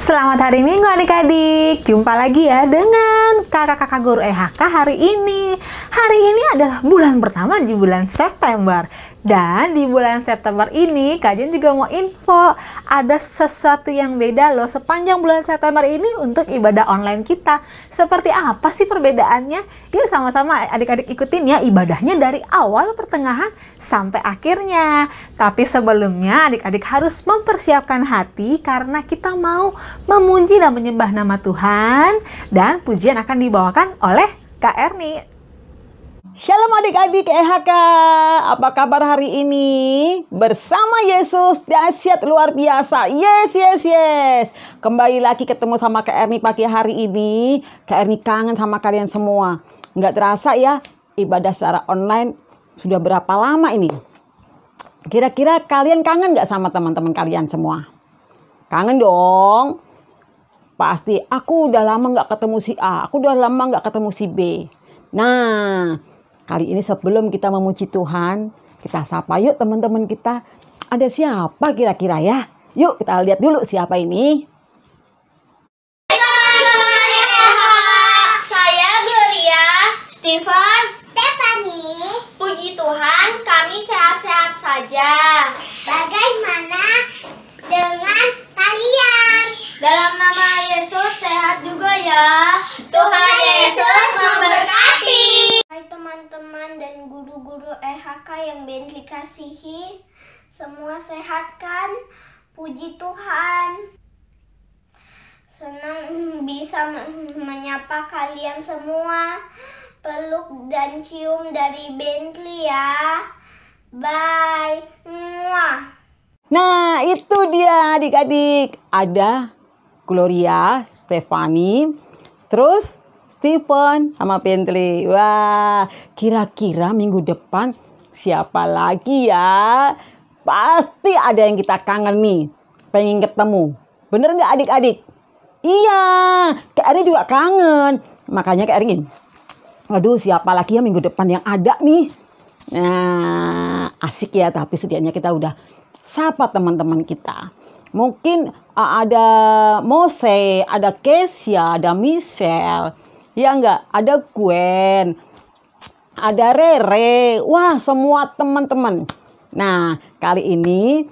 Selamat hari Minggu adik-adik. Jumpa lagi ya dengan kakak-kakak guru EHK hari ini. Hari ini adalah bulan pertama di bulan September. Dan di bulan September ini Kak juga mau info ada sesuatu yang beda loh sepanjang bulan September ini untuk ibadah online kita. Seperti apa sih perbedaannya? Yuk sama-sama adik-adik ikutin ya ibadahnya dari awal, pertengahan, sampai akhirnya. Tapi sebelumnya adik-adik harus mempersiapkan hati karena kita mau memuji dan menyembah nama Tuhan. Dan pujian akan dibawakan oleh Kak Erni. Shalom adik-adik EHK, apa kabar hari ini? Bersama Yesus, dahsyat luar biasa. Yes. Kembali lagi ketemu sama Kak Erni pagi hari ini. Kak Erni kangen sama kalian semua. Nggak terasa ya, ibadah secara online sudah berapa lama ini? Kira-kira kalian kangen nggak sama teman-teman kalian semua? Kangen dong. Pasti, aku udah lama nggak ketemu si A, aku udah lama nggak ketemu si B. Nah, kali ini sebelum kita memuji Tuhan, kita sapa yuk teman-teman kita. Ada siapa kira-kira ya? Yuk kita lihat dulu siapa ini. Saya Gloria, Steven, Stephanie. Puji Tuhan, kami sehat-sehat saja. Bagaimana dengan kalian? Dalam nama Yesus sehat juga ya. Tuhan Yesus memberkati. Hai teman-teman dan guru-guru EHK yang Bentley kasihi, semua sehat kan? Puji Tuhan. Senang bisa menyapa kalian semua. Peluk dan cium dari Bentley ya. Bye. Muah. Nah itu dia adik-adik. Ada Gloria, Stephanie, terus Steven sama Bentley. Wah, kira-kira minggu depan siapa lagi ya? Pasti ada yang kita kangen nih, pengen ketemu. Bener nggak adik-adik? Iya, Kak Erin juga kangen. Makanya Kak Erin, aduh siapa lagi ya minggu depan yang ada nih? Nah, asik ya, tapi setidaknya kita udah sapa teman-teman kita. Mungkin ada Mose, ada Kesia, ada Michelle. Ya enggak, ada Gwen, ada Rere. Wah, semua teman-teman. Nah, kali ini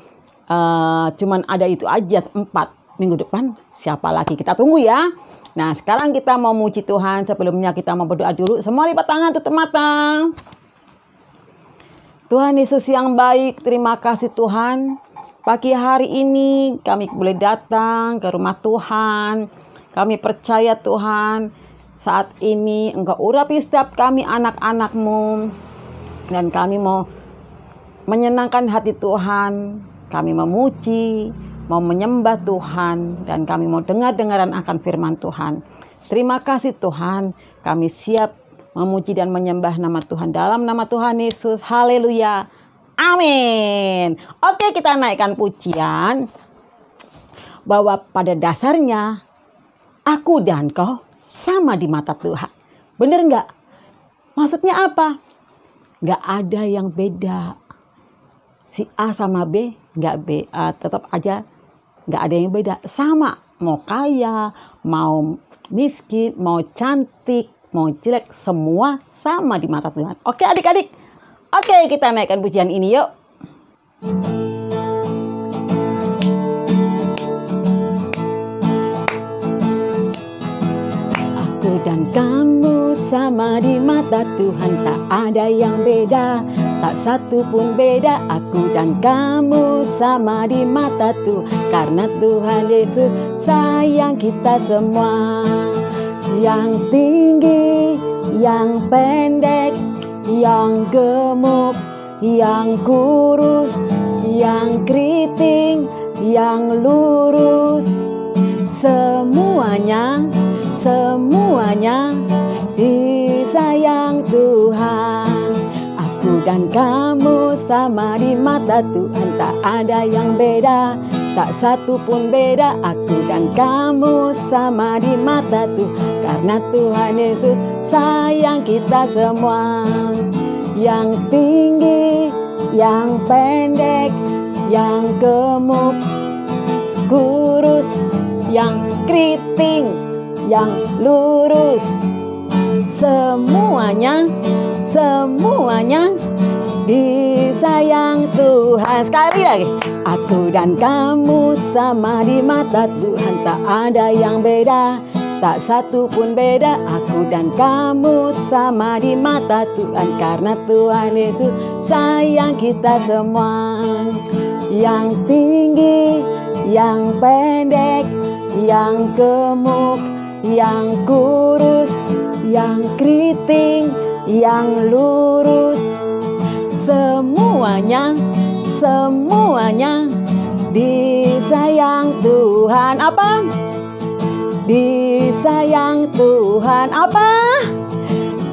cuman ada itu aja 4. Minggu depan siapa lagi? Kita tunggu ya. Nah, sekarang kita mau muji Tuhan. Sebelumnya kita mau berdoa dulu. Semua lipat tangan, tutup mata. Tuhan Yesus yang baik, terima kasih Tuhan. Pagi hari ini kami boleh datang ke rumah Tuhan. Kami percaya Tuhan, saat ini Engkau urapi setiap kami anak-anak-Mu. Dan kami mau menyenangkan hati Tuhan. Kami memuji, mau menyembah Tuhan. Dan kami mau dengar-dengaran akan firman Tuhan. Terima kasih Tuhan, kami siap memuji dan menyembah nama Tuhan. Dalam nama Tuhan Yesus, haleluya. Amin. Oke, kita naikkan pujian. Bahwa pada dasarnya aku dan kau sama di mata Tuhan. Bener nggak? Maksudnya apa? Nggak ada yang beda. Si A sama B nggak tetap aja nggak ada yang beda. Sama. Mau kaya, mau miskin, mau cantik, mau jelek, semua sama di mata Tuhan. Oke adik-adik. Oke, kita naikkan pujian ini yuk. Aku dan kamu sama di mata Tuhan, tak ada yang beda, tak satu pun beda. Aku dan kamu sama di mata Tuhan, karena Tuhan Yesus sayang kita semua. Yang tinggi, yang pendek, yang gemuk, yang kurus, yang keriting, yang lurus, semuanya disayang Tuhan. Aku dan kamu sama di mata Tuhan, tak ada yang beda, tak satu pun beda. Aku dan kamu sama di mata Tuhan, karena Tuhan Yesus sayang kita semua. Yang tinggi, yang pendek, yang gemuk, kurus, yang keriting, yang lurus. Semuanya disayang Tuhan. Sekali lagi. Aku dan kamu sama di mata Tuhan, tak ada yang beda, tak satu pun beda. Aku dan kamu sama di mata Tuhan, karena Tuhan Yesus sayang kita semua. Yang tinggi, yang pendek, yang gemuk, yang kurus, yang keriting, yang lurus. Semuanya disayang Tuhan. Apa? Disayang Tuhan. Apa?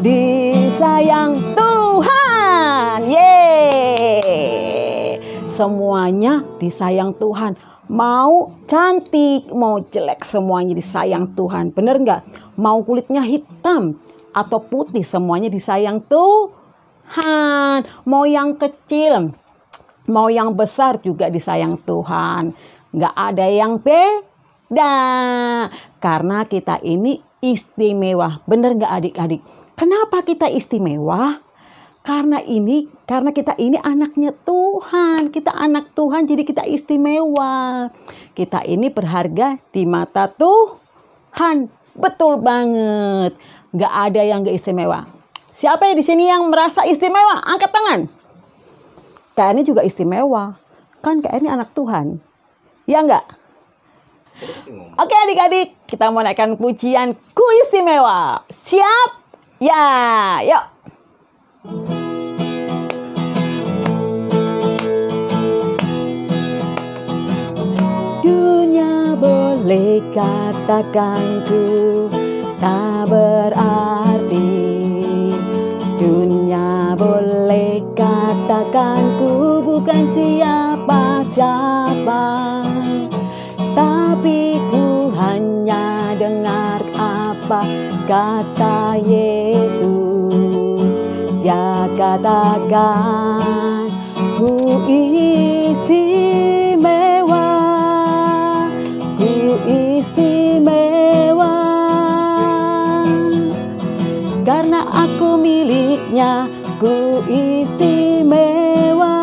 Disayang Tuhan. Yeay. Semuanya disayang Tuhan. Mau cantik, mau jelek, semuanya disayang Tuhan. Bener nggak? Mau kulitnya hitam atau putih, semuanya disayang Tuhan. Mau yang kecil, mau yang besar juga disayang Tuhan. Nggak ada yang beda. Karena kita ini istimewa. Bener nggak adik-adik? Kenapa kita istimewa? Karena kita ini anaknya Tuhan. Kita anak Tuhan, jadi kita istimewa. Kita ini berharga di mata Tuhan. Betul banget. Nggak ada yang nggak istimewa. Siapa ya di sini yang merasa istimewa? Angkat tangan. Kak ini juga istimewa. Kan Kak ini anak Tuhan. Ya enggak? Oke adik-adik, kita mau naikkan pujian Ku Istimewa. Siap? Ya, yuk. Dunia boleh katakan ku tak berarti. Dunia boleh katakan ku bukan siapa-siapa, tapi ku hanya dengar apa kata Yesus. Dia katakan ku istimewa, ku istimewa, karena aku miliknya. Ku istimewa,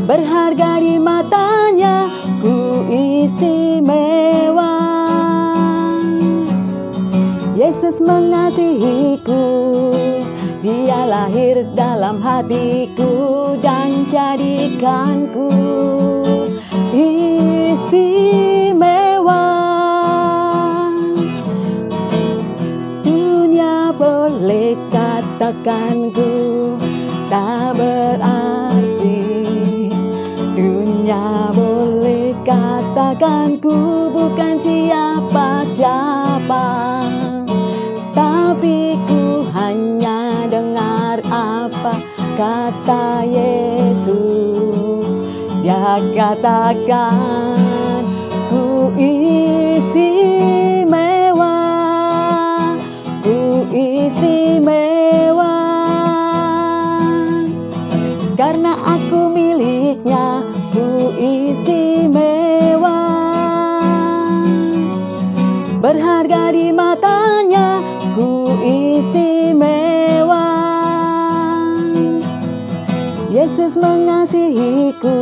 berharga di matanya. Ku istimewa, Yesus mengasihiku. Dia lahir dalam hatiku dan jadikanku istimewa. Dunia boleh katakan ku tak berarti. Dunia boleh katakan ku bukan siapa-siapa, tapi ku hanya dengar apa kata Yesus. Dia katakan ku istimewa, ku istimewa, karena aku miliknya. Ku istimewa, berharga di matanya. Ku istimewa, Yesus mengasihiku.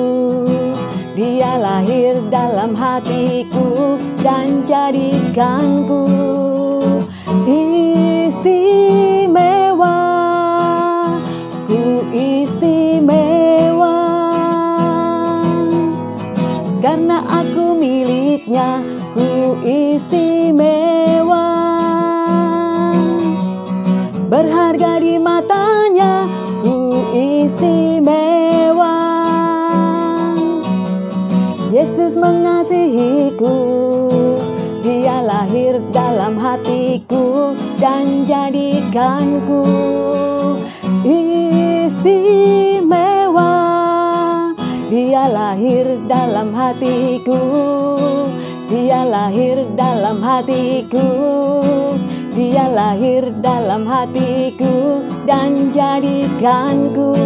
Dia lahir dalam hatiku dan jadikanku istimewa. Ku istimewa, karena aku miliknya. Ku istimewa, berharga di matanya. Ku istimewa, Yesus mengasihiku. Dia lahir dalam hatiku dan jadikanku istimewa. Dia lahir dalam hatiku. Dia lahir dalam hatiku. Dia lahir dalam hatiku dan jadikanku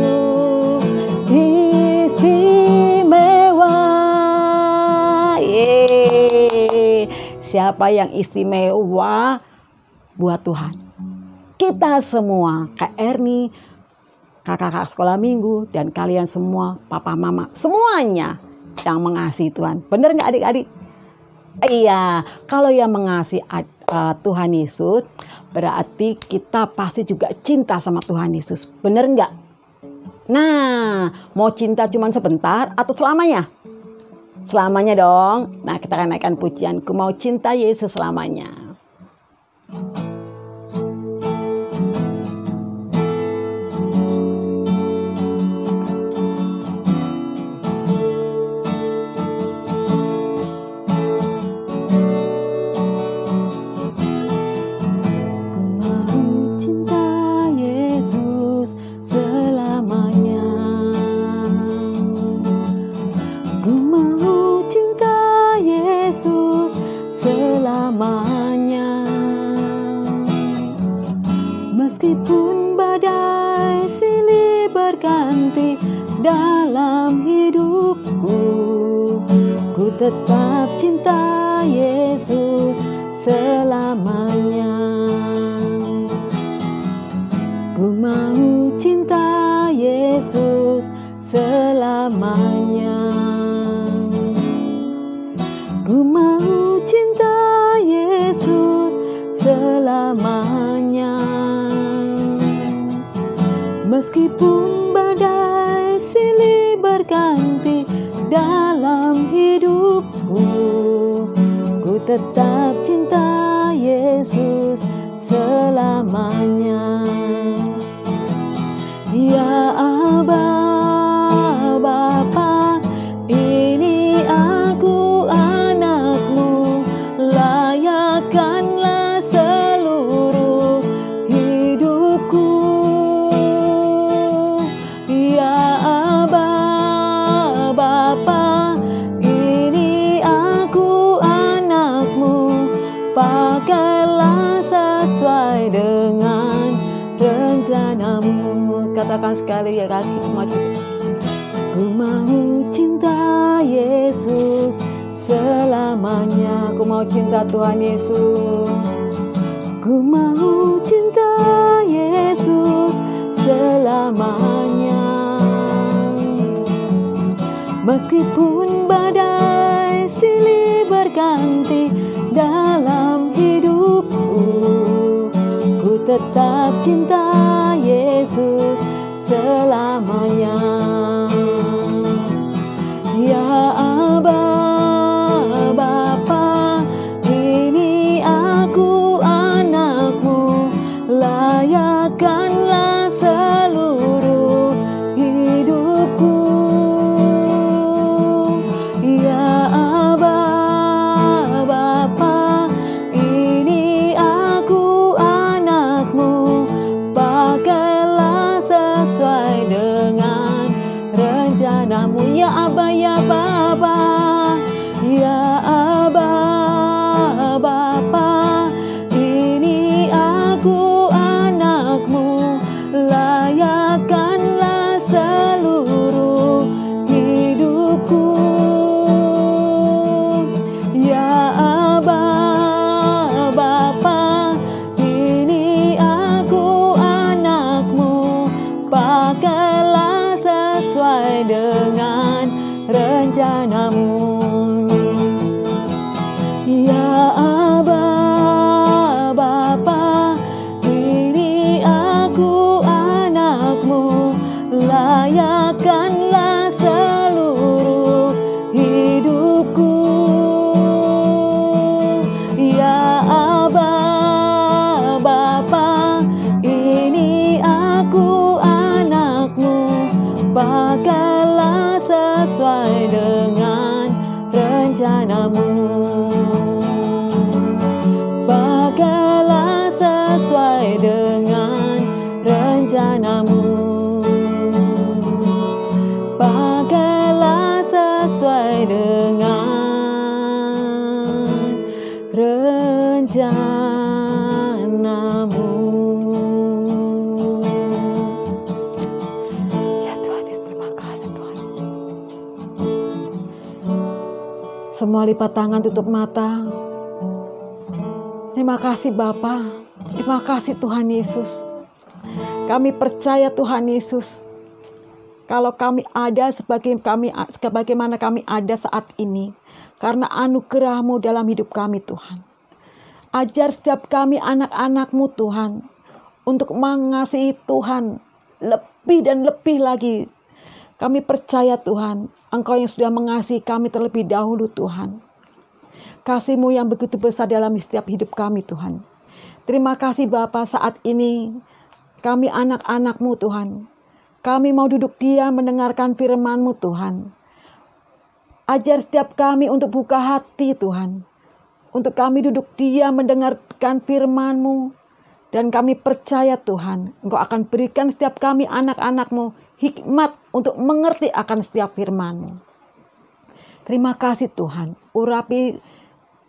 istimewa. siapa yang istimewa buat Tuhan. Kita semua, Kak Erni, kakak-kakak sekolah minggu, dan kalian semua, papa mama, semuanya yang mengasihi Tuhan. Benar nggak adik-adik? Iya, kalau yang mengasihi Tuhan Yesus, berarti kita pasti juga cinta sama Tuhan Yesus. Benar nggak? Nah, mau cinta cuma sebentar atau selamanya? Selamanya dong. Nah, kita akan naikkan pujian, ku mau cinta Yesus selamanya. Meskipun badai silih berganti dalam hidupku, ku tetap cinta Yesus selamanya. Ku mau cinta Yesus selamanya. Ku mau cinta Yesus selamanya. Meskipun badai silih berganti dalam hidupku, ku tetap cinta Yesus selamanya. Ya Aba, Bapa, ini aku anakmu, layakkanlah seluruh hidupku. Ya Aba, Bapa, ini aku anakmu, pakailah sesuai dengan rencanamu. Katakan sekali ya kaki semua. Ku mau cinta Yesus selamanya. Ku mau cinta Tuhan Yesus. Ku mau cinta Yesus selamanya. Meskipun badai silih berganti dalam hidupku, ku tetap cinta Yesus selamanya. Ya Aba, Bapa, ini aku anakmu, layakkanlah seluruh hidupku. Ya Aba, Bapa, ini aku anakmu, pakailah sesuai dengan rencanamu. Ya Aba, ya Bapa, ya Aba, Bapa, ini aku anakmu, layakkanlah seluruh hidupku. Ya Aba, Bapa, ini aku anakmu, pakailah sesuai dengan rencanamu. Ya Aba, Bapa, ini aku anakmu, layakkanlah seluruh hidupku. Ya Aba, Bapa, ini aku anakmu, pakailah sesuai dengan rencanamu. Pakailah sesuai dengan rencanamu. Pakailah sesuai dengan rencanamu. Ya Tuhan Yesus, terima kasih Tuhan. Semua lipat tangan, tutup mata. Terima kasih Bapa, terima kasih Tuhan Yesus. Kami percaya Tuhan Yesus, kalau kami ada sebagaimana kami ada saat ini, karena anugerah-Mu dalam hidup kami Tuhan. Ajar setiap kami anak-anak-Mu Tuhan, untuk mengasihi Tuhan lebih dan lebih lagi. Kami percaya Tuhan, Engkau yang sudah mengasihi kami terlebih dahulu Tuhan. Kasih-Mu yang begitu besar dalam setiap hidup kami Tuhan. Terima kasih Bapa, saat ini kami anak-anak-Mu Tuhan. Kami mau duduk diam mendengarkan firman-Mu Tuhan. Ajar setiap kami untuk buka hati Tuhan. Untuk kami duduk diam mendengarkan firman-Mu. Dan kami percaya Tuhan, Engkau akan berikan setiap kami anak-anak-Mu hikmat untuk mengerti akan setiap firman-Mu. Terima kasih Tuhan. Urapi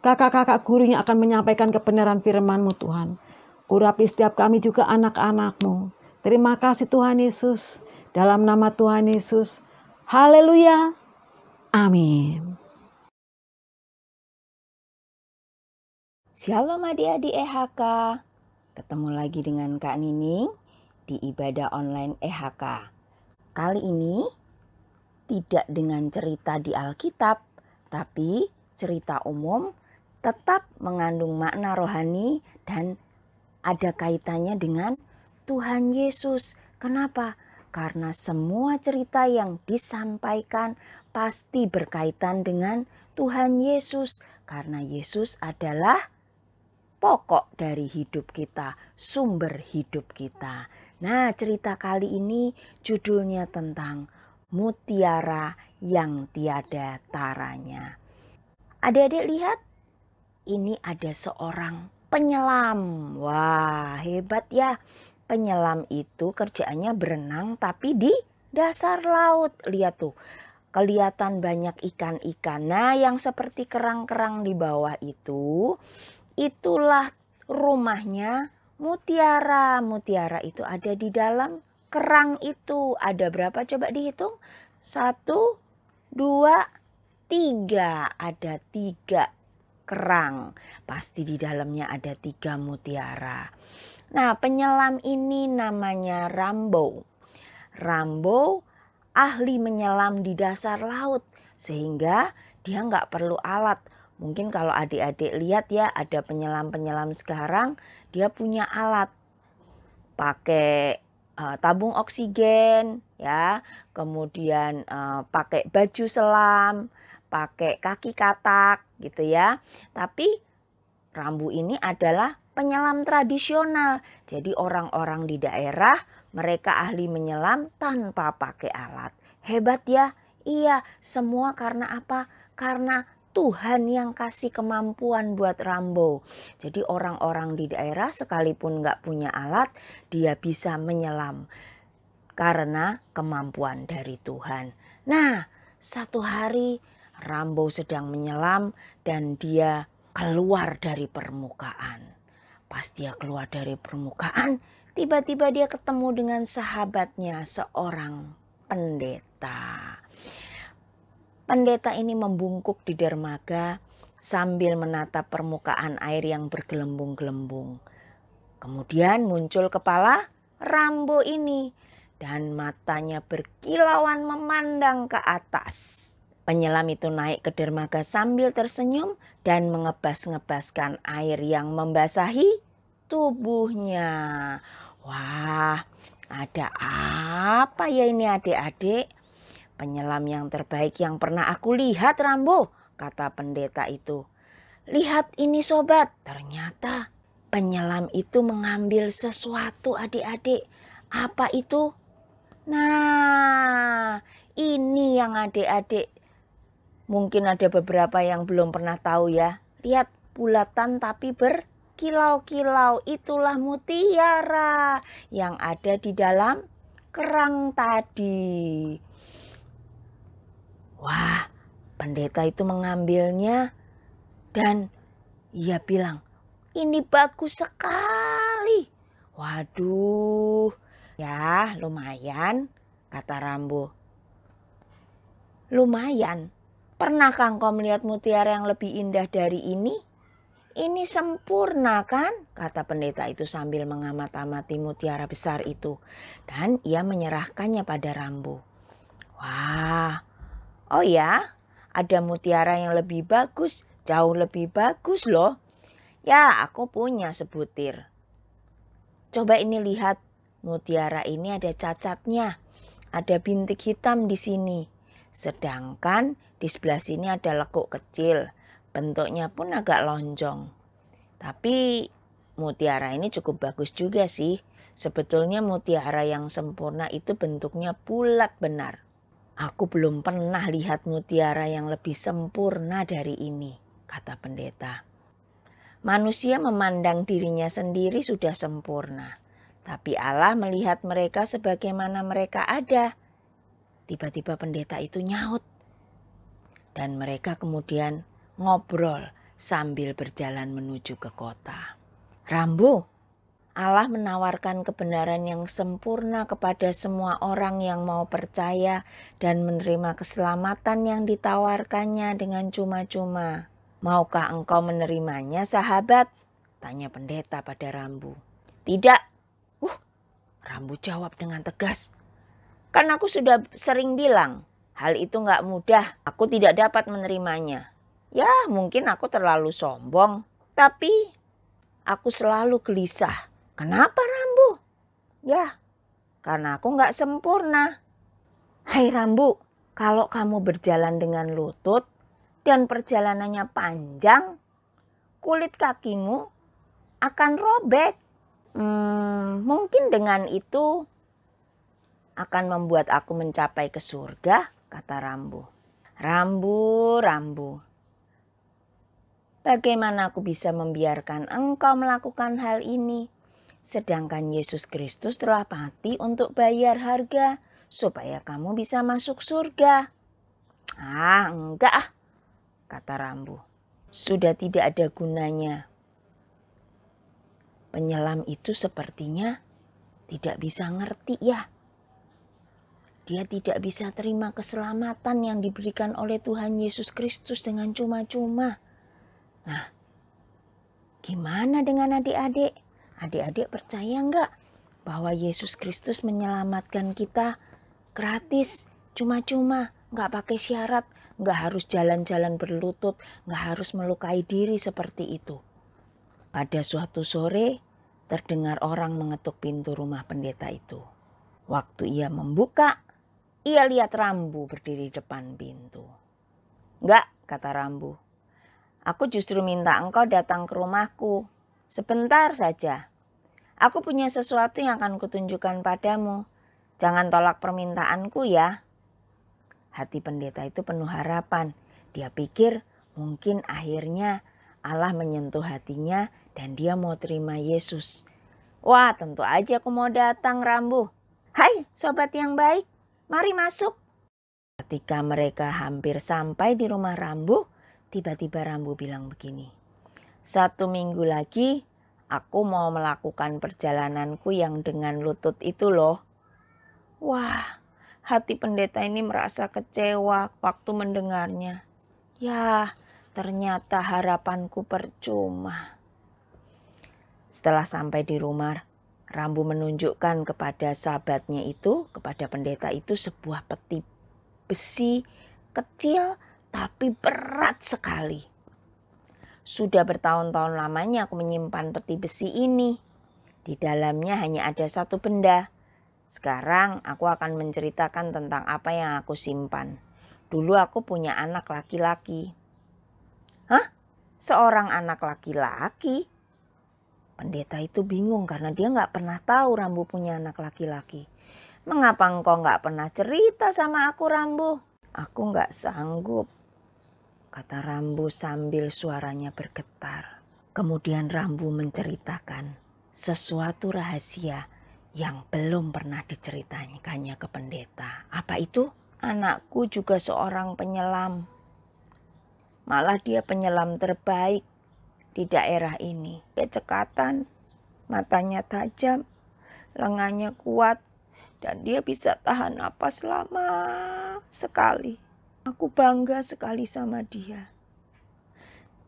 kakak-kakak guru yang akan menyampaikan kebenaran firman-Mu Tuhan. Urapi setiap kami juga anak-anak-Mu. Terima kasih Tuhan Yesus. Dalam nama Tuhan Yesus. Haleluya. Amin. Shalom adik-adik EHK. Ketemu lagi dengan Kak Nining di ibadah online EHK. Kali ini tidak dengan cerita di Alkitab, tapi cerita umum tetap mengandung makna rohani dan ada kaitannya dengan Tuhan Yesus. Kenapa? Karena semua cerita yang disampaikan pasti berkaitan dengan Tuhan Yesus. Karena Yesus adalah pokok dari hidup kita, sumber hidup kita. Nah, cerita kali ini judulnya tentang mutiara yang tiada taranya. Adik-adik lihat, ini ada seorang penyelam. Wah, hebat ya. Penyelam itu kerjaannya berenang tapi di dasar laut. Lihat tuh, kelihatan banyak ikan-ikan. Nah, yang seperti kerang-kerang di bawah itu, itulah rumahnya mutiara. Mutiara itu ada di dalam kerang itu. Ada berapa? Coba dihitung. 1, 2, 3. Ada 3 kerang. Pasti di dalamnya ada 3 mutiara. Nah, penyelam ini namanya Rambo. Rambo ahli menyelam di dasar laut. Sehingga dia nggak perlu alat. Mungkin kalau adik-adik lihat ya, ada penyelam-penyelam sekarang, dia punya alat. Pakai tabung oksigen, ya. Kemudian pakai baju selam, pakai kaki katak gitu ya. Tapi Rambo ini adalah penyelam tradisional. Jadi orang-orang di daerah mereka ahli menyelam tanpa pakai alat. Hebat ya? Iya, semua karena apa? Karena Tuhan yang kasih kemampuan buat Rambo. Jadi orang-orang di daerah sekalipun nggak punya alat, dia bisa menyelam. Karena kemampuan dari Tuhan. Nah, satu hari Rambo sedang menyelam dan dia keluar dari permukaan. Pas dia keluar dari permukaan, tiba-tiba dia ketemu dengan sahabatnya, seorang pendeta. Pendeta ini membungkuk di dermaga sambil menatap permukaan air yang bergelembung-gelembung. Kemudian muncul kepala Rambo ini dan matanya berkilauan memandang ke atas. Penyelam itu naik ke dermaga sambil tersenyum dan mengebas-ngebaskan air yang membasahi tubuhnya. Wah, ada apa ya ini adik-adik? Penyelam yang terbaik yang pernah aku lihat, Rambo, kata pendeta itu. Lihat ini sobat, ternyata penyelam itu mengambil sesuatu adik-adik. Apa itu? Nah, ini yang adik-adik mungkin ada beberapa yang belum pernah tahu ya. Lihat, bulatan tapi berkilau-kilau. Itulah mutiara yang ada di dalam kerang tadi. Wah, pendeta itu mengambilnya dan ia bilang, ini bagus sekali. Waduh, ya lumayan, kata Rambo. Lumayan. Pernahkah engkau melihat mutiara yang lebih indah dari ini? Ini sempurna kan? Kata pendeta itu sambil mengamat-amati mutiara besar itu. Dan ia menyerahkannya pada Rambu. Wah, oh ya, ada mutiara yang lebih bagus, jauh lebih bagus loh. Ya, aku punya sebutir. Coba ini lihat, mutiara ini ada cacatnya. Ada bintik hitam di sini. Sedangkan di sebelah sini ada lekuk kecil. Bentuknya pun agak lonjong. Tapi mutiara ini cukup bagus juga sih. Sebetulnya mutiara yang sempurna itu bentuknya bulat benar. Aku belum pernah lihat mutiara yang lebih sempurna dari ini, kata pendeta. Manusia memandang dirinya sendiri sudah sempurna. Tapi Allah melihat mereka sebagaimana mereka ada. Tiba-tiba pendeta itu nyaut. Dan mereka kemudian ngobrol sambil berjalan menuju ke kota. Rambu, Allah menawarkan kebenaran yang sempurna kepada semua orang yang mau percaya dan menerima keselamatan yang ditawarkannya dengan cuma-cuma. Maukah engkau menerimanya, sahabat? Tanya pendeta pada Rambu. Tidak. Rambu jawab dengan tegas. Kan aku sudah sering bilang, hal itu gak mudah. Aku tidak dapat menerimanya. Ya, mungkin aku terlalu sombong. Tapi aku selalu gelisah. Kenapa, Rambu? Ya, karena aku gak sempurna. Hai Rambu, kalau kamu berjalan dengan lutut dan perjalanannya panjang, kulit kakimu akan robek. Mungkin dengan itu akan membuat aku mencapai ke surga, kata Rambu. Rambu. Bagaimana aku bisa membiarkan engkau melakukan hal ini? Sedangkan Yesus Kristus telah mati untuk bayar harga supaya kamu bisa masuk surga. Enggak, kata Rambu. Sudah tidak ada gunanya. Penyelam itu sepertinya tidak bisa ngerti ya. Dia tidak bisa terima keselamatan yang diberikan oleh Tuhan Yesus Kristus dengan cuma-cuma. Nah, gimana dengan adik-adik? Adik-adik percaya enggak bahwa Yesus Kristus menyelamatkan kita gratis, cuma-cuma, enggak pakai syarat, enggak harus jalan-jalan berlutut, enggak harus melukai diri seperti itu. Pada suatu sore, terdengar orang mengetuk pintu rumah pendeta itu. Waktu ia membuka, ia lihat Rambu berdiri depan pintu. Enggak, kata Rambu. Aku justru minta engkau datang ke rumahku. Sebentar saja. Aku punya sesuatu yang akan kutunjukkan padamu. Jangan tolak permintaanku ya. Hati pendeta itu penuh harapan. Dia pikir mungkin akhirnya Allah menyentuh hatinya dan dia mau terima Yesus. Wah, tentu aja aku mau datang, Rambu. Hai, sobat yang baik. Mari masuk. Ketika mereka hampir sampai di rumah Rambu, tiba-tiba Rambu bilang begini. 1 minggu lagi aku mau melakukan perjalananku yang dengan lutut itu loh. Wah, hati pendeta ini merasa kecewa waktu mendengarnya. Ya, ternyata harapanku percuma. Setelah sampai di rumah, Rambu menunjukkan kepada sahabatnya itu, kepada pendeta itu sebuah peti besi kecil tapi berat sekali. Sudah bertahun-tahun lamanya aku menyimpan peti besi ini. Di dalamnya hanya ada satu benda. Sekarang aku akan menceritakan tentang apa yang aku simpan. Dulu aku punya anak laki-laki. Hah? Seorang anak laki-laki? Pendeta itu bingung karena dia nggak pernah tahu Rambu punya anak laki-laki. Mengapa engkau nggak pernah cerita sama aku, Rambu? Aku nggak sanggup, kata Rambu sambil suaranya bergetar. Kemudian Rambu menceritakan sesuatu rahasia yang belum pernah diceritakannya ke pendeta. Apa itu? Anakku juga seorang penyelam. Malah dia penyelam terbaik di daerah ini. Dia cekatan, matanya tajam, lengannya kuat, dan dia bisa tahan napas lama sekali. Aku bangga sekali sama dia.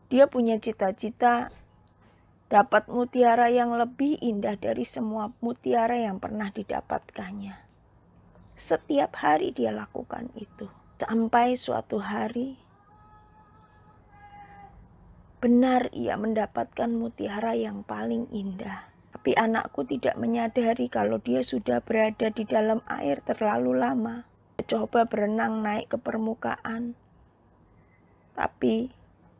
Dia punya cita-cita dapat mutiara yang lebih indah dari semua mutiara yang pernah didapatkannya. Setiap hari dia lakukan itu. Sampai suatu hari, benar ia mendapatkan mutiara yang paling indah. Tapi anakku tidak menyadari kalau dia sudah berada di dalam air terlalu lama. Dia coba berenang naik ke permukaan. Tapi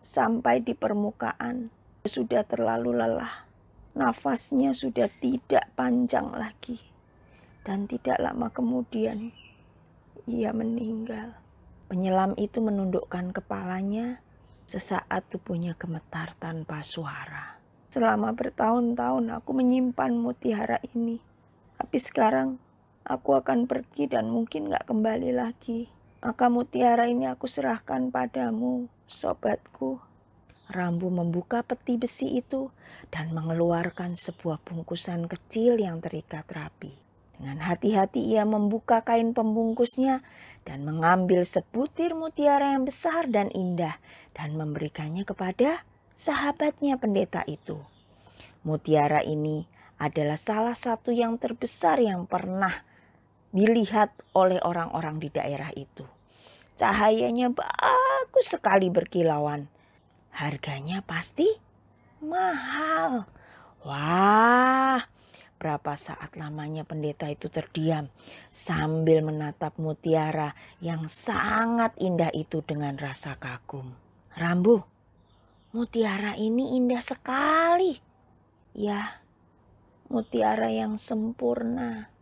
sampai di permukaan, dia sudah terlalu lelah. Nafasnya sudah tidak panjang lagi. Dan tidak lama kemudian, ia meninggal. Penyelam itu menundukkan kepalanya. Sesaat tubuhnya gemetar tanpa suara. Selama bertahun-tahun aku menyimpan mutiara ini. Tapi sekarang aku akan pergi dan mungkin gak kembali lagi. Maka mutiara ini aku serahkan padamu, sobatku. Rambu membuka peti besi itu dan mengeluarkan sebuah bungkusan kecil yang terikat rapi. Dengan hati-hati ia membuka kain pembungkusnya dan mengambil sebutir mutiara yang besar dan indah dan memberikannya kepada sahabatnya pendeta itu. Mutiara ini adalah salah satu yang terbesar yang pernah dilihat oleh orang-orang di daerah itu. Cahayanya bagus sekali berkilauan. Harganya pasti mahal. Wah, berapa saat lamanya pendeta itu terdiam sambil menatap mutiara yang sangat indah itu dengan rasa kagum. Rambu, mutiara ini indah sekali. Ya, mutiara yang sempurna.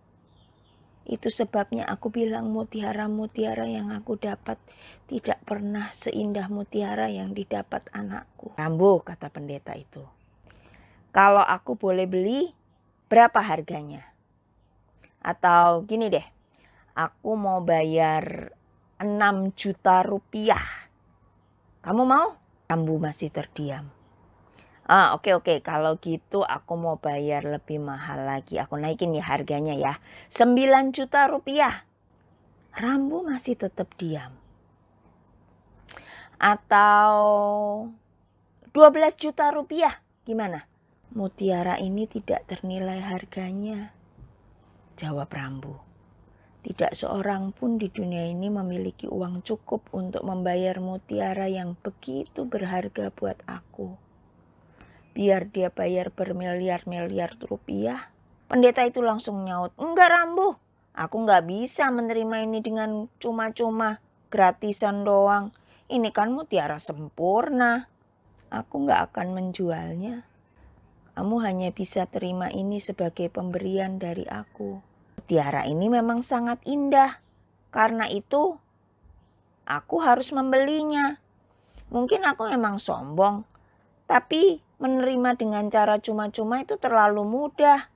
Itu sebabnya aku bilang mutiara-mutiara yang aku dapat tidak pernah seindah mutiara yang didapat anakku. Rambu, kata pendeta itu. Kalau aku boleh beli, berapa harganya? Atau gini deh, aku mau bayar 6 juta rupiah. Kamu mau? Rambu masih terdiam. Oke. Kalau gitu aku mau bayar lebih mahal lagi. Aku naikin ya harganya ya. 9 juta rupiah. Rambu masih tetap diam. Atau 12 juta rupiah. Gimana? Mutiara ini tidak ternilai harganya. Jawab Rambu. Tidak seorang pun di dunia ini memiliki uang cukup untuk membayar mutiara yang begitu berharga buat aku. Biar dia bayar bermiliar-miliar rupiah. Pendeta itu langsung nyaut, enggak Rambu, aku nggak bisa menerima ini dengan cuma-cuma, gratisan doang. Ini kan mutiara sempurna. Aku nggak akan menjualnya. Kamu hanya bisa terima ini sebagai pemberian dari aku. Mutiara ini memang sangat indah. Karena itu, aku harus membelinya. Mungkin aku memang sombong. Tapi menerima dengan cara cuma-cuma itu terlalu mudah.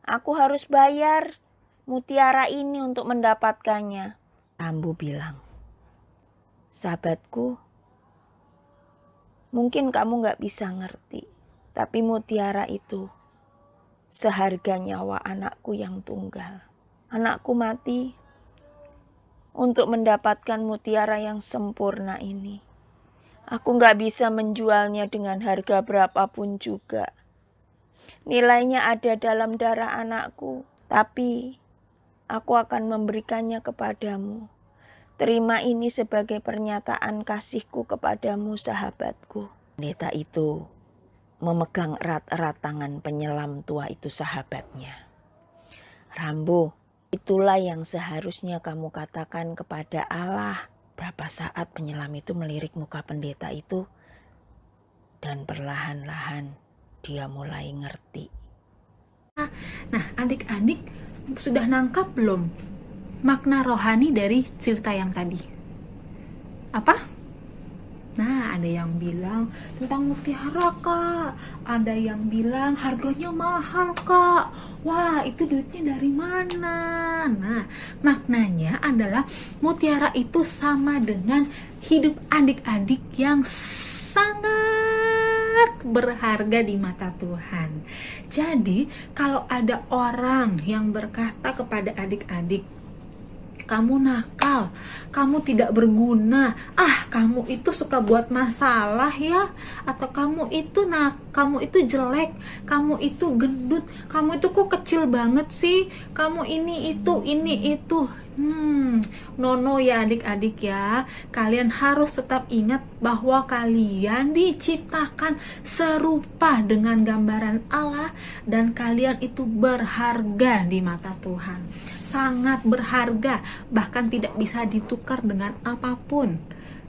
Aku harus bayar mutiara ini untuk mendapatkannya. Rambu bilang, sahabatku, mungkin kamu gak bisa ngerti. Tapi mutiara itu seharga nyawa anakku yang tunggal. Anakku mati untuk mendapatkan mutiara yang sempurna ini. Aku gak bisa menjualnya dengan harga berapapun juga. Nilainya ada dalam darah anakku. Tapi aku akan memberikannya kepadamu. Terima ini sebagai pernyataan kasihku kepadamu, sahabatku. Pendeta itu memegang erat-erat tangan penyelam tua itu sahabatnya. Rambu, itulah yang seharusnya kamu katakan kepada Allah. Berapa saat penyelam itu melirik muka pendeta itu dan perlahan-lahan dia mulai ngerti. Nah, adik-adik sudah nangkap belum makna rohani dari cerita yang tadi? Apa? Nah, ada yang bilang tentang mutiara, Kak. Ada yang bilang harganya mahal, Kak. Wah, itu duitnya dari mana? Nah, maknanya adalah mutiara itu sama dengan hidup adik-adik yang sangat berharga di mata Tuhan. Jadi, kalau ada orang yang berkata kepada adik-adik, kamu nakal, kamu tidak berguna, kamu itu suka buat masalah ya, atau kamu itu jelek, kamu itu gendut, kamu itu kok kecil banget sih, kamu ini itu. No ya adik-adik ya, kalian harus tetap ingat bahwa kalian diciptakan serupa dengan gambaran Allah, dan kalian itu berharga di mata Tuhan, sangat berharga, bahkan tidak bisa ditukar dengan apapun.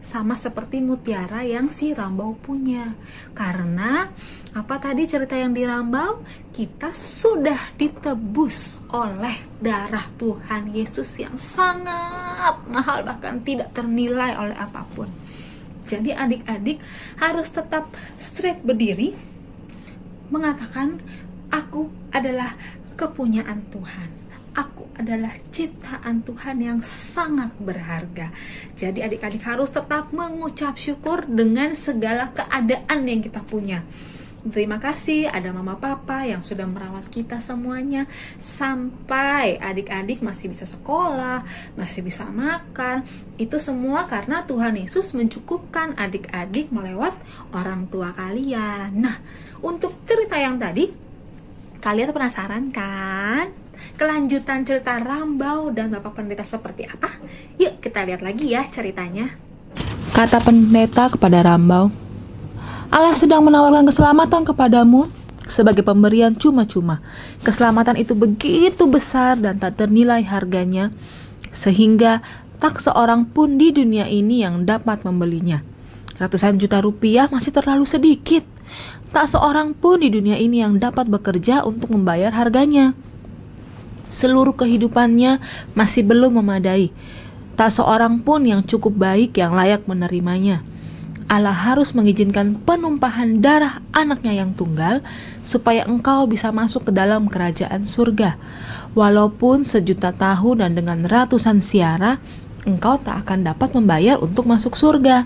Sama seperti mutiara yang si Rambau punya. Karena apa tadi cerita yang di Rambau? Kita sudah ditebus oleh darah Tuhan Yesus yang sangat mahal, bahkan tidak ternilai oleh apapun. Jadi adik-adik harus tetap straight berdiri, mengatakan aku adalah kepunyaan Tuhan. Aku adalah ciptaan Tuhan yang sangat berharga. Jadi adik-adik harus tetap mengucap syukur dengan segala keadaan yang kita punya. Terima kasih ada mama papa yang sudah merawat kita semuanya, sampai adik-adik masih bisa sekolah, masih bisa makan. Itu semua karena Tuhan Yesus mencukupkan adik-adik melewat orang tua kalian. Nah, untuk cerita yang tadi, kalian penasaran kan? Kelanjutan cerita Rambau dan Bapak Pendeta seperti apa? Yuk kita lihat lagi ya ceritanya. Kata pendeta kepada Rambau, Allah sedang menawarkan keselamatan kepadamu sebagai pemberian cuma-cuma. Keselamatan itu begitu besar dan tak ternilai harganya, sehingga tak seorang pun di dunia ini yang dapat membelinya. Ratusan juta rupiah masih terlalu sedikit. Tak seorang pun di dunia ini yang dapat bekerja untuk membayar harganya. Seluruh kehidupannya masih belum memadai. Tak seorang pun yang cukup baik yang layak menerimanya. Allah harus mengizinkan penumpahan darah anaknya yang tunggal supaya engkau bisa masuk ke dalam kerajaan surga. Walaupun sejuta tahun dan dengan ratusan siara, engkau tak akan dapat membayar untuk masuk surga.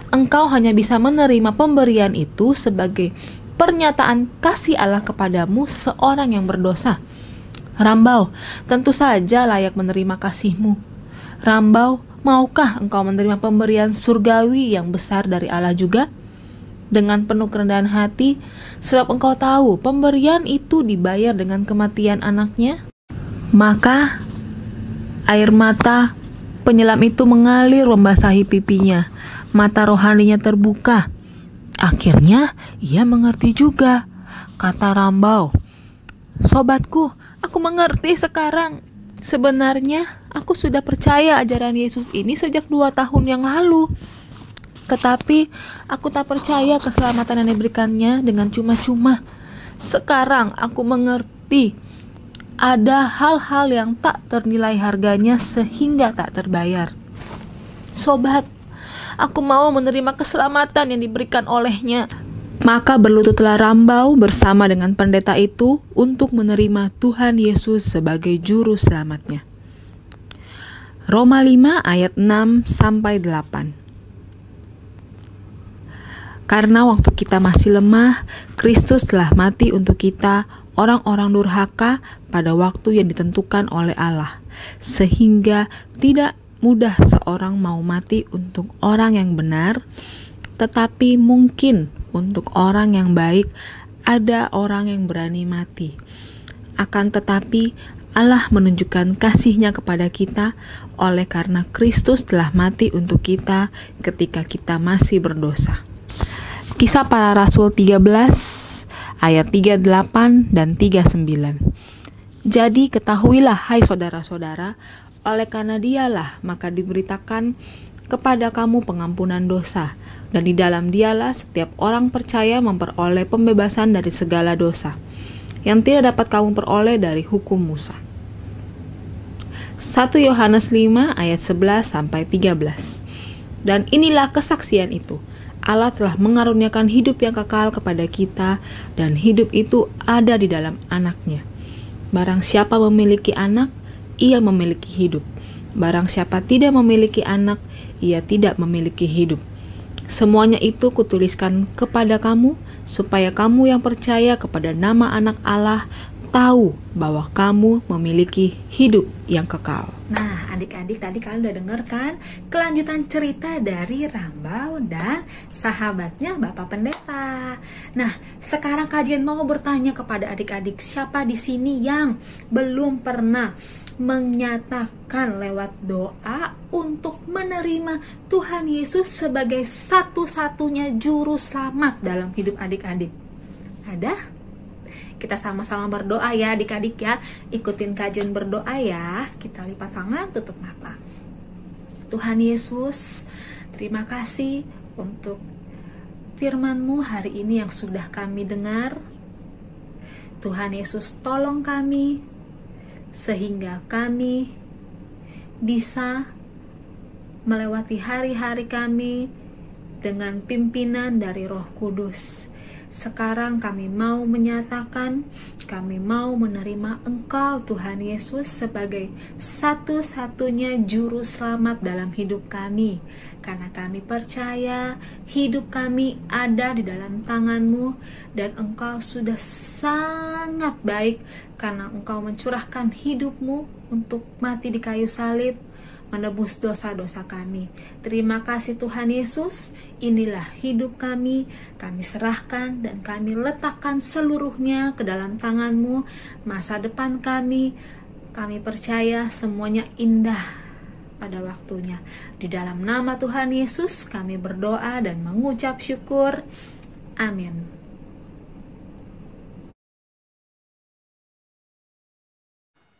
Engkau hanya bisa menerima pemberian itu sebagai pernyataan kasih Allah kepadamu seorang yang berdosa. Rambau tentu saja layak menerima kasih-Mu. Rambau, maukah engkau menerima pemberian surgawi yang besar dari Allah juga? Dengan penuh kerendahan hati, sebab engkau tahu pemberian itu dibayar dengan kematian anaknya. Maka air mata penyelam itu mengalir membasahi pipinya. Mata rohaninya terbuka. Akhirnya ia mengerti juga. Kata Rambau, sobatku, aku mengerti sekarang. Sebenarnya aku sudah percaya ajaran Yesus ini sejak 2 tahun yang lalu. Tetapi aku tak percaya keselamatan yang diberikannya dengan cuma-cuma. Sekarang aku mengerti ada hal-hal yang tak ternilai harganya sehingga tak terbayar. Sobat, aku mau menerima keselamatan yang diberikan olehnya. Maka berlututlah Rambau bersama dengan pendeta itu untuk menerima Tuhan Yesus sebagai juru selamatnya. Roma 5 ayat 6-8. Karena waktu kita masih lemah, Kristus telah mati untuk kita, orang-orang durhaka, pada waktu yang ditentukan oleh Allah, sehingga tidak mudah seorang mau mati untuk orang yang benar, tetapi mungkin untuk orang yang baik ada orang yang berani mati. Akan tetapi Allah menunjukkan kasih-Nya kepada kita oleh karena Kristus telah mati untuk kita ketika kita masih berdosa. Kisah Para Rasul 13 ayat 38 dan 39. Jadi ketahuilah hai saudara-saudara, oleh karena Dialah maka diberitakan kepada kamu pengampunan dosa, dan di dalam Dialah setiap orang percaya memperoleh pembebasan dari segala dosa yang tidak dapat kamu peroleh dari hukum Musa. 1 Yohanes 5 ayat 11-13. Dan inilah kesaksian itu, Allah telah mengaruniakan hidup yang kekal kepada kita, dan hidup itu ada di dalam Anak-Nya. Barang siapa memiliki anak, ia memiliki hidup. Barang siapa tidak memiliki anak, ia tidak memiliki hidup. Semuanya itu kutuliskan kepada kamu, supaya kamu yang percaya kepada nama Anak Allah tahu bahwa kamu memiliki hidup yang kekal. Nah, adik-adik tadi kalian udah denger kan kelanjutan cerita dari Rambau dan sahabatnya Bapak Pendeta. Nah, sekarang kajian mau bertanya kepada adik-adik, siapa di sini yang belum pernah menyatakan lewat doa untuk menerima Tuhan Yesus sebagai satu-satunya juru selamat dalam hidup adik-adik? Ada? Kita sama-sama berdoa ya adik-adik ya. Ikutin kajian berdoa ya. Kita lipat tangan, tutup mata. Tuhan Yesus, terima kasih untuk firman-Mu hari ini yang sudah kami dengar. Tuhan Yesus, tolong kami sehingga kami bisa melewati hari-hari kami dengan pimpinan dari Roh Kudus. Sekarang kami mau menyatakan, kami mau menerima Engkau Tuhan Yesus sebagai satu-satunya juru selamat dalam hidup kami. Karena kami percaya hidup kami ada di dalam tangan-Mu dan Engkau sudah sangat baik karena Engkau mencurahkan hidup-Mu untuk mati di kayu salib, menebus dosa-dosa kami. Terima kasih Tuhan Yesus, inilah hidup kami serahkan dan kami letakkan seluruhnya ke dalam tangan-Mu. Masa depan kami percaya semuanya indah pada waktunya. Di dalam nama Tuhan Yesus kami berdoa dan mengucap syukur. Amin.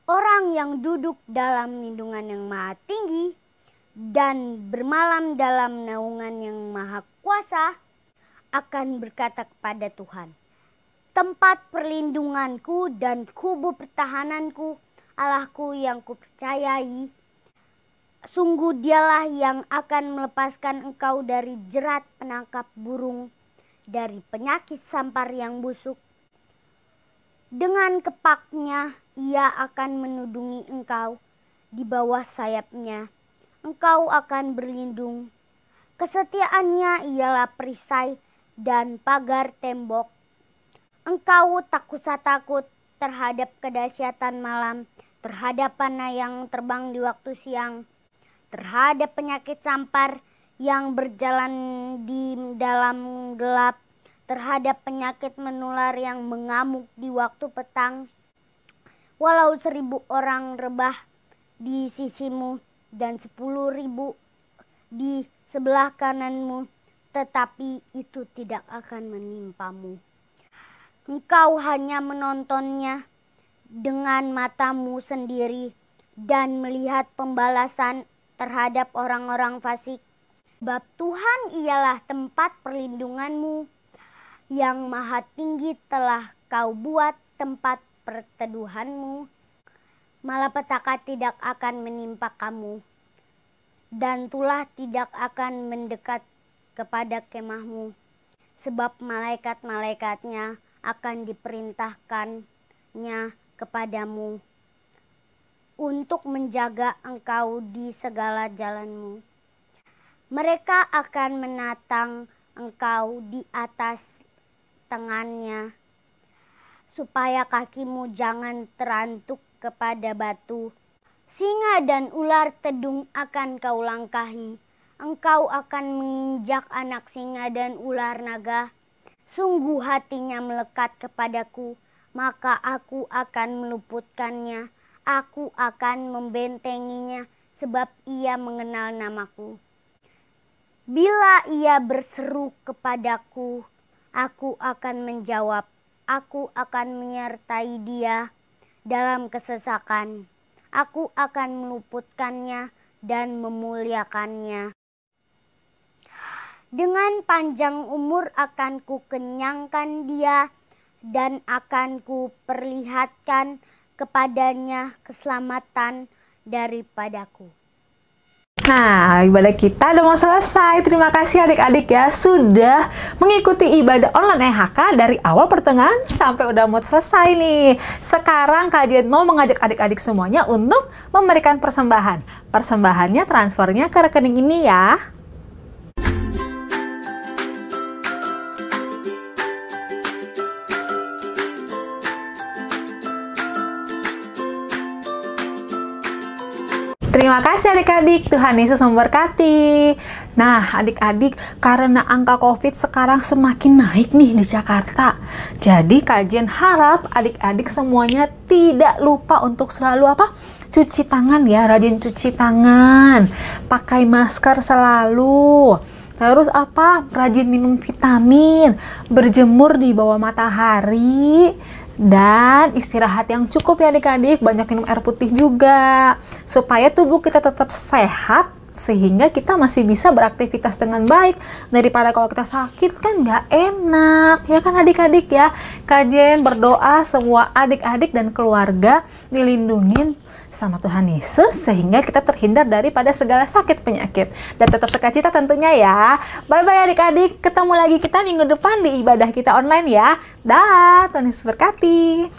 Orang yang duduk dalam lindungan yang maha tinggi dan bermalam dalam naungan yang maha kuasa akan berkata kepada Tuhan, tempat perlindunganku dan kubu pertahananku, Allahku yang kupercayai, sungguh dialah yang akan melepaskan engkau dari jerat penangkap burung, dari penyakit sampar yang busuk. Dengan kepaknya ia akan menudungi engkau, di bawah sayapnya engkau akan berlindung. Kesetiaannya ialah perisai dan pagar tembok. Engkau tak usah takut terhadap kedahsyatan malam, terhadap panah yang terbang di waktu siang, terhadap penyakit sampar yang berjalan di dalam gelap, terhadap penyakit menular yang mengamuk di waktu petang. Walau 1000 orang rebah di sisimu dan 10.000 di sebelah kananmu, tetapi itu tidak akan menimpamu. Engkau hanya menontonnya dengan matamu sendiri dan melihat pembalasan terhadap orang-orang fasik. Sebab Tuhan ialah tempat perlindunganmu, yang maha tinggi telah kau buat tempat perteduhanmu. Malapetaka tidak akan menimpa kamu, dan tulah tidak akan mendekat kepada kemahmu. Sebab malaikat-malaikatnya akan diperintahkannya kepadamu untuk menjaga engkau di segala jalanmu. Mereka akan menatang engkau di atas tangannya, supaya kakimu jangan terantuk kepada batu. Singa dan ular tedung akan kau langkahi. Engkau akan menginjak anak singa dan ular naga. Sungguh hatinya melekat kepadaku, maka aku akan meluputkannya. Aku akan membentenginya, sebab ia mengenal namaku. Bila ia berseru kepadaku, aku akan menjawab. Aku akan menyertai dia dalam kesesakan. Aku akan meluputkannya dan memuliakannya. Dengan panjang umur akan kukenyangkan dia dan akan kuperlihatkan kepadanya keselamatan daripadaku. Nah, ibadah kita udah mau selesai. Terima kasih adik-adik ya sudah mengikuti ibadah online EHK dari awal pertengahan sampai udah mau selesai nih. Sekarang kajian mau mengajak adik-adik semuanya untuk memberikan persembahan. Persembahannya transfernya ke rekening ini ya. Terima kasih adik-adik, Tuhan Yesus memberkati. Nah adik-adik, karena angka COVID sekarang semakin naik nih di Jakarta, jadi kajian harap adik-adik semuanya tidak lupa untuk selalu cuci tangan ya, rajin cuci tangan, pakai masker selalu. Terus rajin minum vitamin, berjemur di bawah matahari, dan istirahat yang cukup ya adik-adik, banyak minum air putih juga, supaya tubuh kita tetap sehat, sehingga kita masih bisa beraktivitas dengan baik. Daripada kalau kita sakit kan nggak enak, ya kan adik-adik ya. Kajen berdoa semua adik-adik dan keluarga dilindungin sama Tuhan Yesus, sehingga kita terhindar daripada segala sakit penyakit. Dan tetap sukacita tentunya ya. Bye-bye adik-adik, ketemu lagi kita minggu depan di ibadah kita online ya. Dah, Tuhan Yesus berkati.